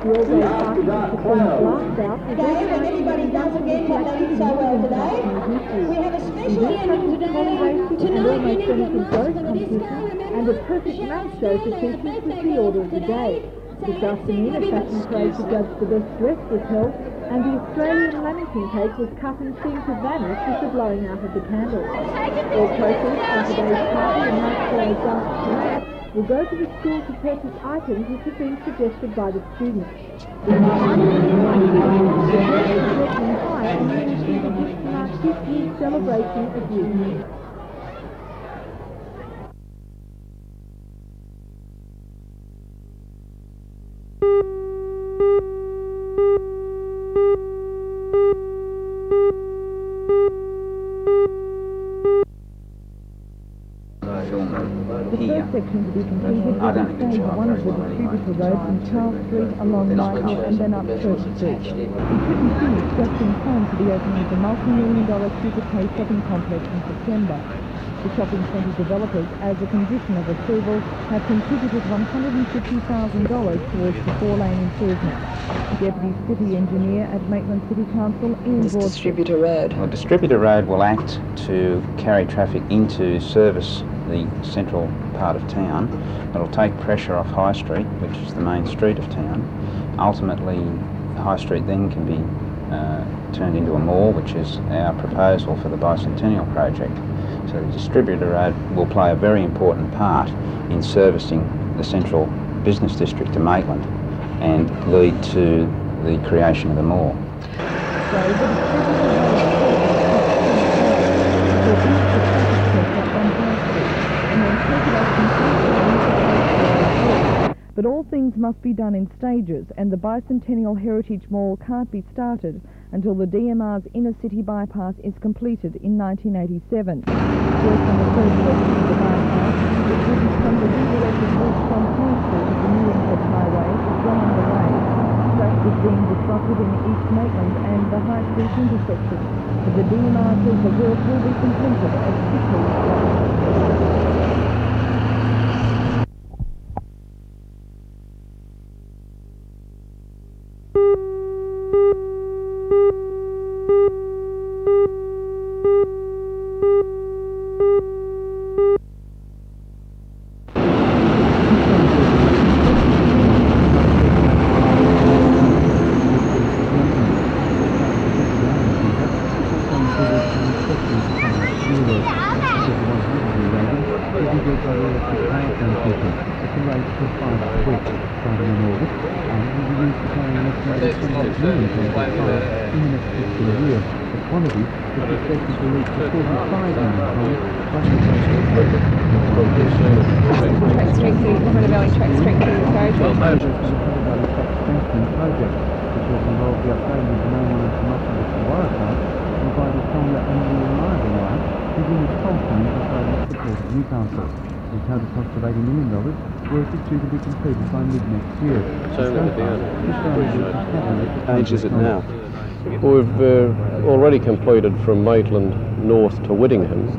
The all-day party to clean blast out was Dave, and everybody does again what they did so well today. We have a special ending today. Tonight in England, and a perfect math show for teachers with the order of the day. This afternoon, a fashion parade to judge the best dress was held, and the Australian lamington cake was cut and seemed to vanish with the blowing out of the candles. All proceeds from today's party and masquerade dance tonight will go to the school to purchase items which have been suggested by the students. The celebration of youth. The first section to be completed will be stage 1 of the distributor road from Charles Street along Michael and then up Church Street. It should be finished just in time for the opening of the multi-million-dollar Super K shopping complex in September. The shopping centre developers, as a condition of approval, have contributed $150,000 towards the 4-lane improvement. Deputy City Engineer at Maitland City Council, Ian Broad. Distributor Road. Well, Distributor Road will act to carry traffic into service the central part of town. It'll take pressure off High Street, which is the main street of town. Ultimately, High Street then can be turned into a mall, which is our proposal for the Bicentennial project. So the Distributor Road will play a very important part in servicing the central business district of Maitland and lead to the creation of the mall. But all things must be done in stages, and the Bicentennial Heritage Mall can't be started until the DMR's inner city bypass is completed in 1987. Work on the third section of the bypass, which will become the redirected route from Torres to the Newington Highway, is well underway. Traffic is being disrupted in East Maitland and the High Street intersection, but the DMR says the work will be completed as quickly as possible. Work is due to be completed by mid-next year. What age is it now? We've already completed from Maitland north to Whittingham,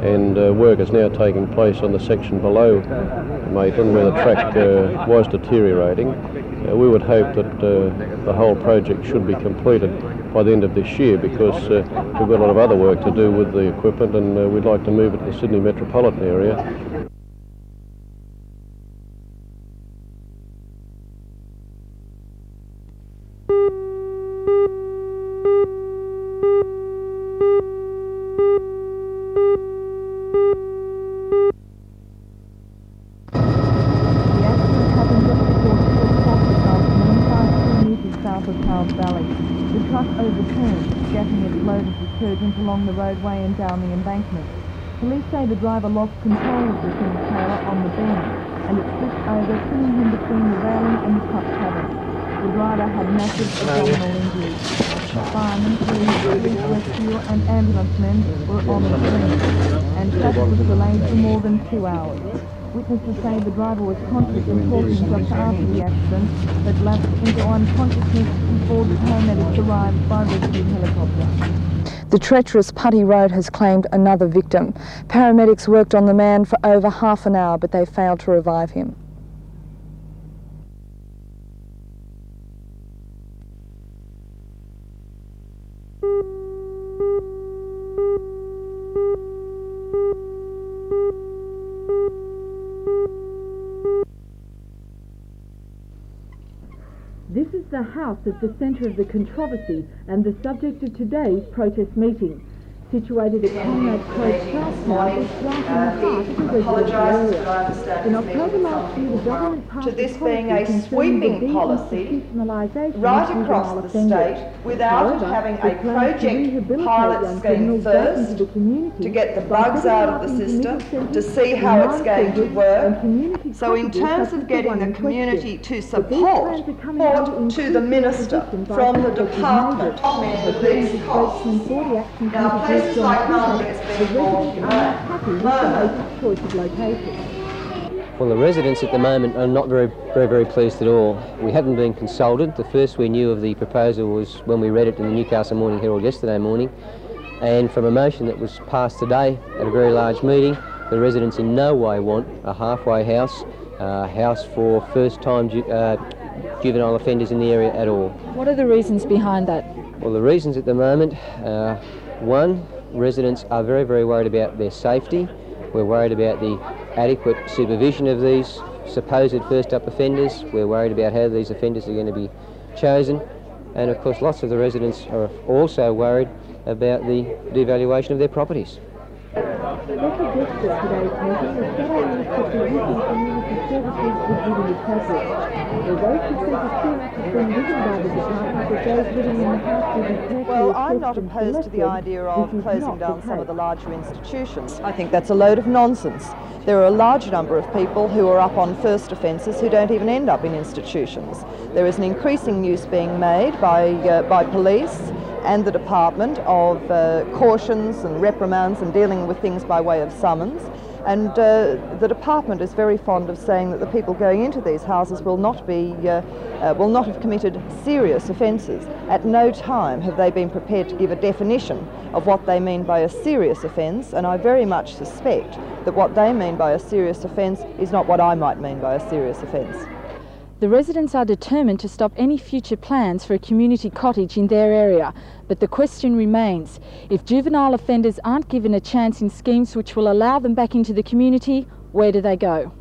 and work is now taking place on the section below Maitland where the track was deteriorating. We would hope that the whole project should be completed by the end of this year, because we've got a lot of other work to do with the equipment, and we'd like to move it to the Sydney metropolitan area. Along the roadway and down the embankment. Police say the driver lost control of the King trailer on the bend and it flipped over, pinning him between the railing and the truck cabin. The driver had massive abdominal injuries. Firemen, police, rescue and ambulance men were on the scene, and traffic was delayed for more than 2 hours. Witnesses say the driver was conscious and talking just after the accident, but lapsed into unconsciousness before the paramedics arrived by rescue helicopter. The treacherous Putty Road has claimed another victim. Paramedics worked on the man for over half an hour, but they failed to revive him. The first section to be completed by mid-next year. The DMR says the work will be completed as quickly as possible. The treacherous Putty Road has claimed another victim. Paramedics worked on the man for over half an hour, but they failed to revive him. the house at the centre of the controversy and the subject of today's protest meeting. Situated at Conrad Close South Town, it's right in the heart of the residential area. In October last year, the government passed to this a being policy a concerning sweeping the policy deinstitutionalisation right of across juvenile the offenders. state without However, it having it a plans to project rehabilitate pilot young scheme criminals back into first the community to get the by bugs setting out them of up the in system, committal to centres, see how it's remand going to centres and work. community So in cottages terms such of as getting one the in community question. to But these support plans are coming under to the increasing minister opposition by from the prospective department neighbours. of According these to Strait's costs. 40 Action Now Committee places groups on like Melbourne Twitter, is the being residents are not happy with the moment. latest choice of location. Well, the residents at the moment are not very pleased at all. We haven't been consulted. The first we knew of the proposal was when we read it in the Newcastle Morning Herald yesterday morning, and from a motion that was passed today at a very large meeting, the residents in no way want a halfway house, a house for first-time juvenile offenders in the area at all. What are the reasons behind that? Well, the reasons at the moment, one, residents are very worried about their safety. We're worried about the adequate supervision of these supposed first-up offenders. We're worried about how these offenders are going to be chosen. And of course, lots of the residents are also worried about the devaluation of their properties. Special guest for today's meeting is Shadow Minister for Youth and Community Services with Judy Torres. Although she says the students have been written by the department that those living in the house will be carefully Well, I'm not assessed and opposed to the selected, idea of this is closing not down the some of the case. larger institutions. I think that's a load of nonsense. There are a large number of people who are up on first offences who don't even end up in institutions. There is an increasing use being made by police and the department of cautions and reprimands and dealing with things by way of summons. And the department is very fond of saying that the people going into these houses will not have committed serious offences. At no time have they been prepared to give a definition of what they mean by a serious offence, and I very much suspect that what they mean by a serious offence is not what I might mean by a serious offence. The residents are determined to stop any future plans for a community cottage in their area, but the question remains, if juvenile offenders aren't given a chance in schemes which will allow them back into the community, where do they go?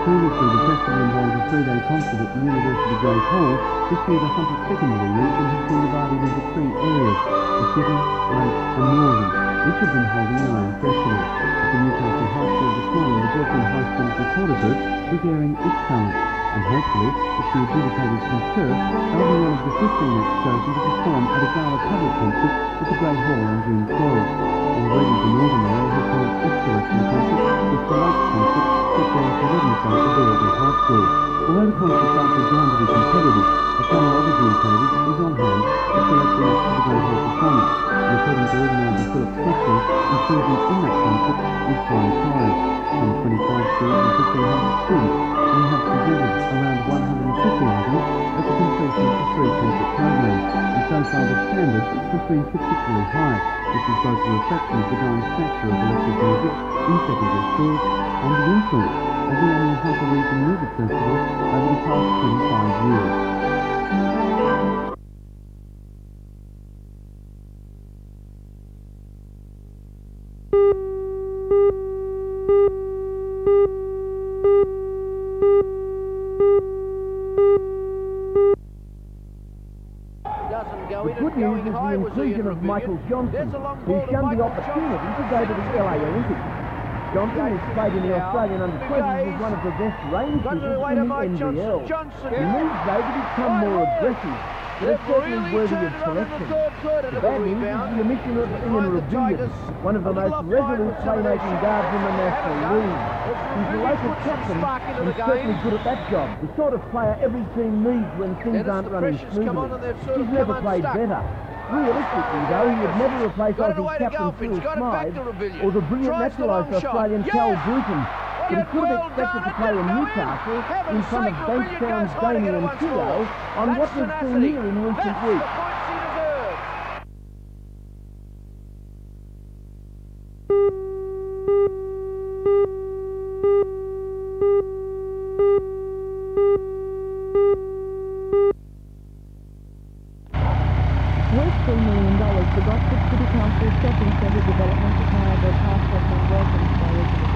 Previously, the festival involved a 3-day concert at the University Great Hall. This year, the Hunter Secondary region has been divided into 3 areas, the City, Great and Northern, each of them holding their own festival. At the Newcastle High School this morning, the Brooklyn High School's reporter group is airing its talent, and hopefully, if the adjudicators concur, they'll be one of the 15 acts chosen to perform at a gala public concert at the Great Hall on June 12. Already, the Northern area has held its selection concert with the Lake concert set down for Wednesday at Aboriginal High School. Although the concerts are designed to be competitive, a panel of adjudicators is on hand to select the acts for the Great Hall performance, and according to organiser Philip Smithson, inclusion in that concert is high prize. From 25 schools and 1,500 students, we have presented around 150 items at the completion of the 3 concert program, and so far the standard has been particularly high, which is both a reflection of the growing stature of electric music in secondary schools and the influence of the annual Hunter Region Music Festival over the past 25 years. The good news is the inclusion of Michael Johnson, who shunned the opportunity to go to the LA Olympics. Johnson, who's played in the Australian under-20s, is one of the best range shooters in the NBL. He needs, though, to become more aggressive, but it's certainly worthy of selection. The bad news is the omission of Ian Rebillion, one of the most resolute playmaking guards in the National League. He's a local captain and certainly good at that job, the sort of player every team needs when things aren't running smoothly. He's never played better. Realistically, though, he would never replace Aussie captain Phil Smythe or the brilliant naturalised Australian Cal Bruton, but he could have expected to play in Newcastle in front of Bankstown's Damien Keogh on what we've seen here in recent weeks. the Gosford City Council shopping centre development is however past has been welcomed by residents.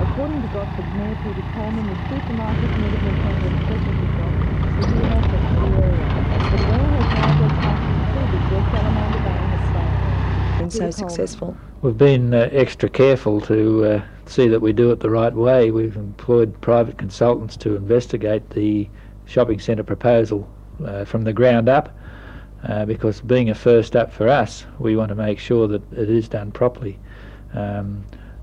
According to Gosford's Mayor Peter Coleman, the supermarket medical centre and specialty shop will be an asset to the area. But where has however passed included where Salamander Bay has failed? Been so successful. We've been extra careful to see that we do it the right way. We've employed private consultants to investigate the shopping centre proposal from the ground up, because being a first up for us, we want to make sure that it is done properly.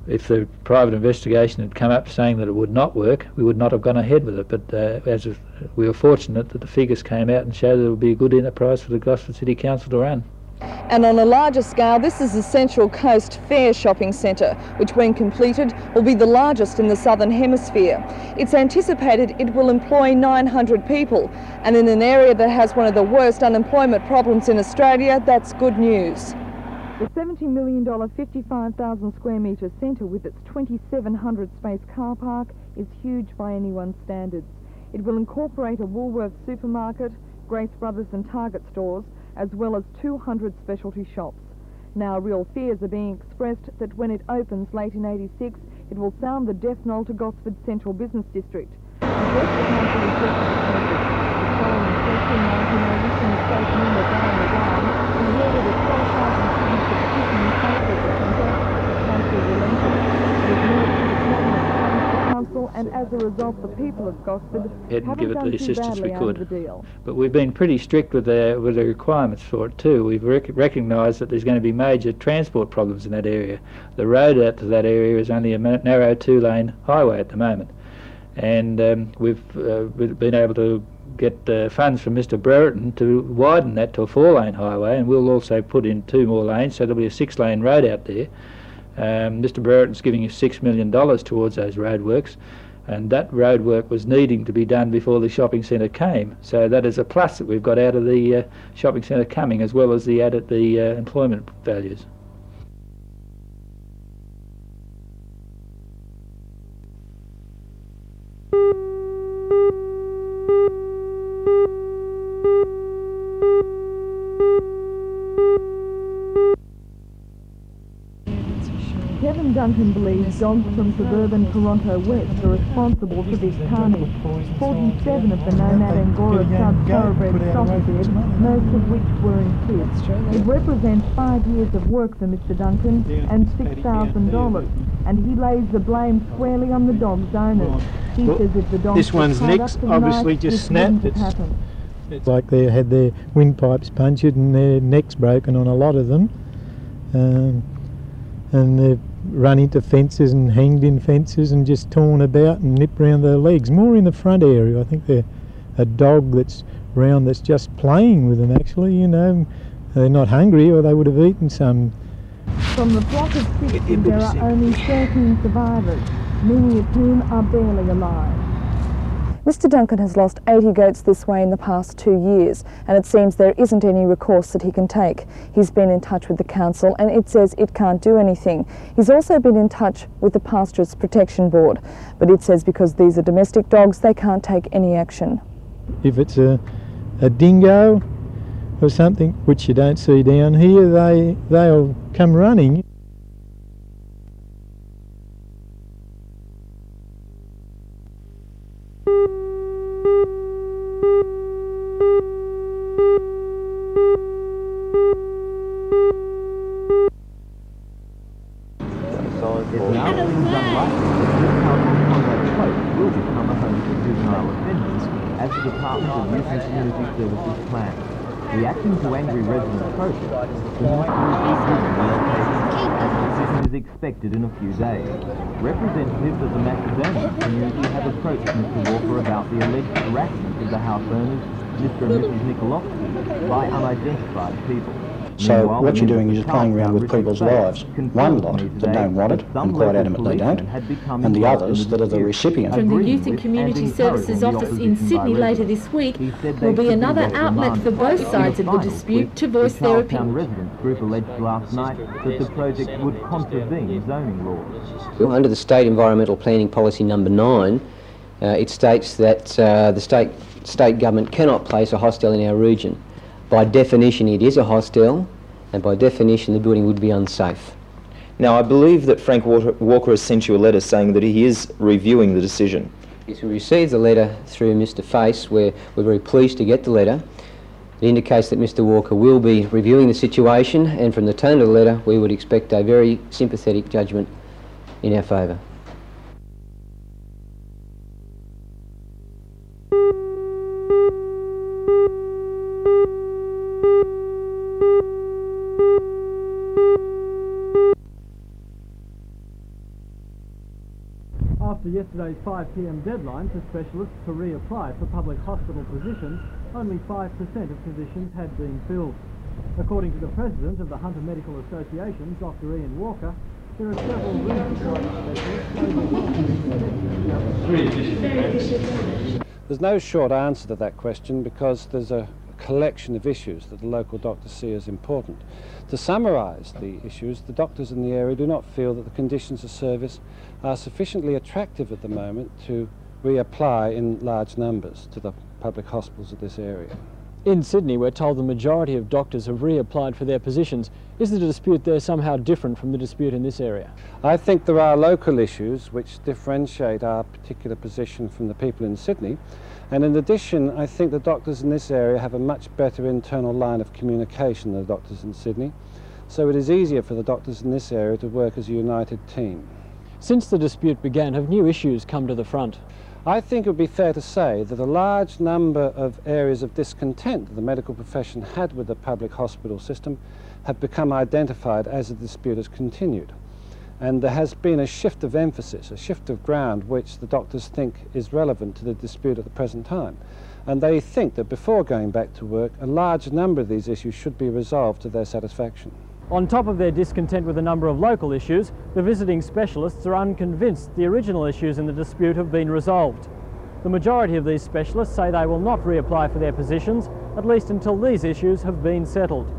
If the private investigation had come up saying that it would not work, we would not have gone ahead with it, but we were fortunate that the figures came out and showed that it would be a good enterprise for the Gosford City Council to run. And on a larger scale, this is the Central Coast Fair Shopping Centre, which when completed will be the largest in the Southern Hemisphere. It's anticipated it will employ 900 people, and in an area that has one of the worst unemployment problems in Australia, that's good news. The $70 million 55,000 square metre centre with its 2,700 space car park is huge by anyone's standards. It will incorporate a Woolworths supermarket, Grace Brothers and Target stores, as well as 200 specialty shops. Now real fears are being expressed that when it opens late in '86, it will sound the death knell to Gosford's central business district. The council rejected the project. The following question, 1980 from the state member Darren McGowan, who yielded a 12,000 signature petition in favour of the centre. The council relented. It was moved to the cabinet challenged the council, and as a result, the people of Gosford haven't done too badly out of the deal. But we've been pretty strict with the requirements for it too. We've recognised that there's going to be major transport problems in that area. The road out to that area is only a narrow 2-lane highway at the moment, and we've been able to get funds from Mr Brereton to widen that to a 4-lane highway, and we'll also put in 2 more lanes, so there'll be a 6-lane road out there. Mr Brereton's giving us $6 million towards those roadworks, and that roadwork was needing to be done before the shopping centre came. So that is a plus that we've got out of the shopping centre coming, as well as the employment values. Kevin Duncan believes dogs from suburban Toronto West are responsible for this carnage. 47 of the nomad Angora stud thoroughbred stock are dead, most of which were in kids. It represents 5 years of work for Mr Duncan and $6,000, and he lays the blame squarely on the dog's owners. He says if the dogs this one's neck's obviously just snapped. It's like they had their windpipes punctured and their necks broken on a lot of them. And they've run into fences and hanged in fences and just torn about and nipped round their legs, more in the front area. I think they're a dog that's round that's just playing with them actually, you know. They're not hungry or they would have eaten some. From the flock of 60, there are only 13 survivors, many of whom are barely alive. Mr Duncan has lost 80 goats this way in the past 2 years, and it seems there isn't any recourse that he can take. He's been in touch with the council and it says it can't do anything. He's also been in touch with the Pastoralists Protection Board, but it says because these are domestic dogs, they can't take any action. If it's a dingo or something, which you don't see down here, they'll come running. As the Department of Youth and Community Services plans. The Acting to Angry Resident project will not as a decision is expected in a few days. Representatives of the Macedonian community have approached Mr Walker about the alleged harassment of the house owners, Mr and Mrs Nikolovsky, by unidentified people. So what you're doing is just playing around with people's lives. One lot that don't want it, and quite adamantly don't, and the others that are the recipients. From the Youth and Community Services office in Sydney later this week will be another outlet for both sides of the dispute to voice their opinion. Residents group alleged last night that the project would contravene zoning laws. Well, under the State Environmental Planning Policy number 9, it states that the state government cannot place a hostel in our region. By definition, it is a hostel, and by definition the building would be unsafe. Now, I believe that Frank Walker has sent you a letter saying that he is reviewing the decision. Yes, we received the letter through Mr. Face, where we're very pleased to get the letter. It indicates that Mr. Walker will be reviewing the situation, and from the tone of the letter we would expect a very sympathetic judgment in our favour. After yesterday's 5 p.m. deadline for specialists to reapply for public hospital positions, only 5% of positions had been filled. According to the president of the Hunter Medical Association, Dr. Ian Walker, there are several reasons why the specialists There's no short answer to that question because there's a collection of issues that the local doctors see as important. To summarise the issues, the doctors in the area do not feel that the conditions of service are sufficiently attractive at the moment to reapply in large numbers to the public hospitals of this area. In Sydney, we're told the majority of doctors have reapplied for their positions. Is the dispute there somehow different from the dispute in this area? I think there are local issues which differentiate our particular position from the people in Sydney, and in addition I think the doctors in this area have a much better internal line of communication than the doctors in Sydney, so it is easier for the doctors in this area to work as a united team. Since the dispute began, have new issues come to the front? I think it would be fair to say that a large number of areas of discontent that the medical profession had with the public hospital system have become identified as the dispute has continued. And there has been a shift of emphasis, a shift of ground which the doctors think is relevant to the dispute at the present time. And they think that before going back to work, a large number of these issues should be resolved to their satisfaction. On top of their discontent with a number of local issues, the visiting specialists are unconvinced the original issues in the dispute have been resolved. The majority of these specialists say they will not reapply for their positions, at least until these issues have been settled.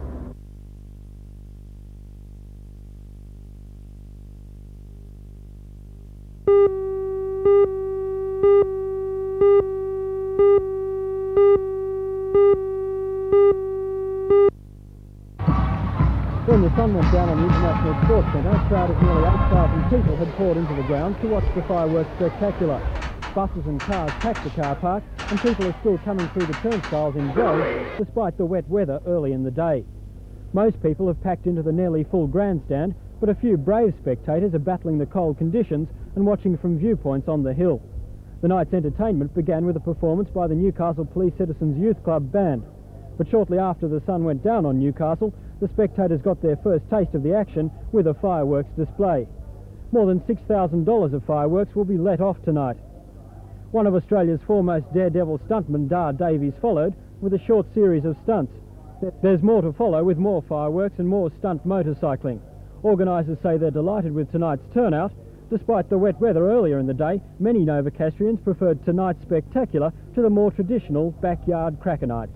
When the sun went down on the International Sports Centre, a crowd of nearly 8,000 people had poured into the grounds to watch the fireworks spectacular. Buses and cars packed the car park, and people are still coming through the turnstiles in droves despite the wet weather early in the day. Most people have packed into the nearly full grandstand, but a few brave spectators are battling the cold conditions and watching from viewpoints on the hill. The night's entertainment began with a performance by the Newcastle Police Citizens Youth Club band. But shortly after the sun went down on Newcastle, the spectators got their first taste of the action with a fireworks display. More than $6,000 of fireworks will be let off tonight. One of Australia's foremost daredevil stuntmen, Dar Davies, followed with a short series of stunts. There's more to follow with more fireworks and more stunt motorcycling. Organisers say they're delighted with tonight's turnout. Despite the wet weather earlier in the day, many Novocastrians preferred tonight's spectacular to the more traditional backyard cracker nights.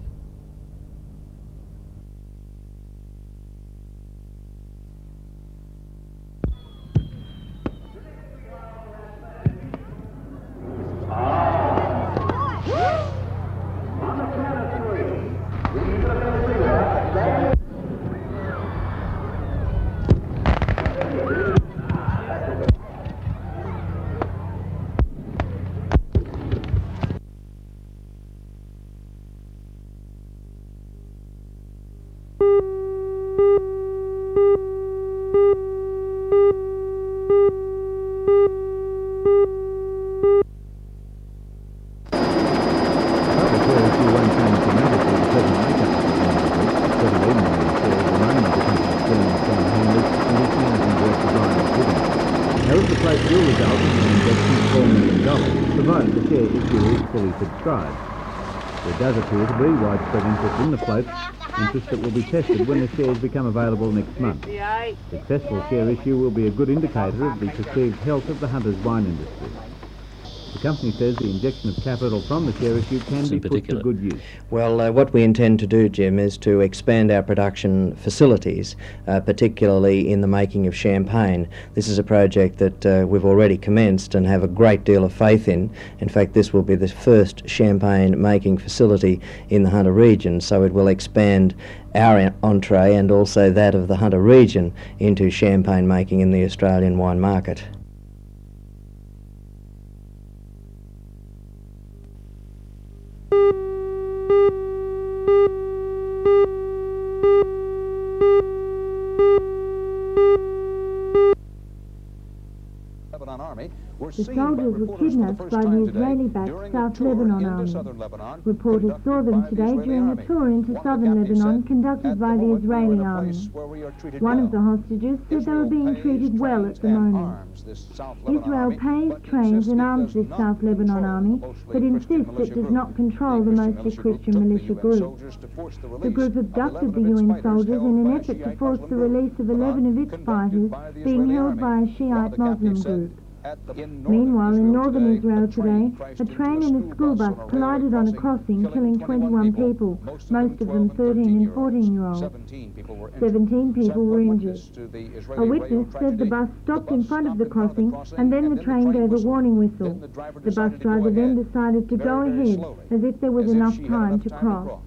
Provided the share issue is fully subscribed. There does appear to be widespread interest in the float, interest that will be tested when the shares become available next month. Successful share issue will be a good indicator of the perceived health of the Hunter's wine industry. The company says the injection of capital from the share issue can be put to good use. Well, what we intend to do, Jim, is to expand our production facilities, particularly in the making of champagne. This is a project that we've already commenced and have a great deal of faith in. In fact, this will be the first champagne making facility in the Hunter region, so it will expand our entree and also that of the Hunter region into champagne making in the Australian wine market. The soldiers were kidnapped by the Israeli-backed South Lebanon Army. Reporters saw them today during a tour into southern Lebanon conducted by the Israeli Army. One of the hostages said they were being treated well at the moment. Israel pays, trains and arms this South Lebanon Army, but insists it does not control the mostly Christian militia group. The group abducted the UN soldiers in an effort to force the release of 11 of its fighters being held by a Shiite Muslim group. Meanwhile, in northern Israel today, a train and a school bus collided on a crossing, killing 21 people, most of them 13 and 14-year-olds. 17 people were injured. A witness said the bus stopped in front of the crossing and then the train gave a warning whistle. The bus driver then decided to go ahead as if there was enough time to cross.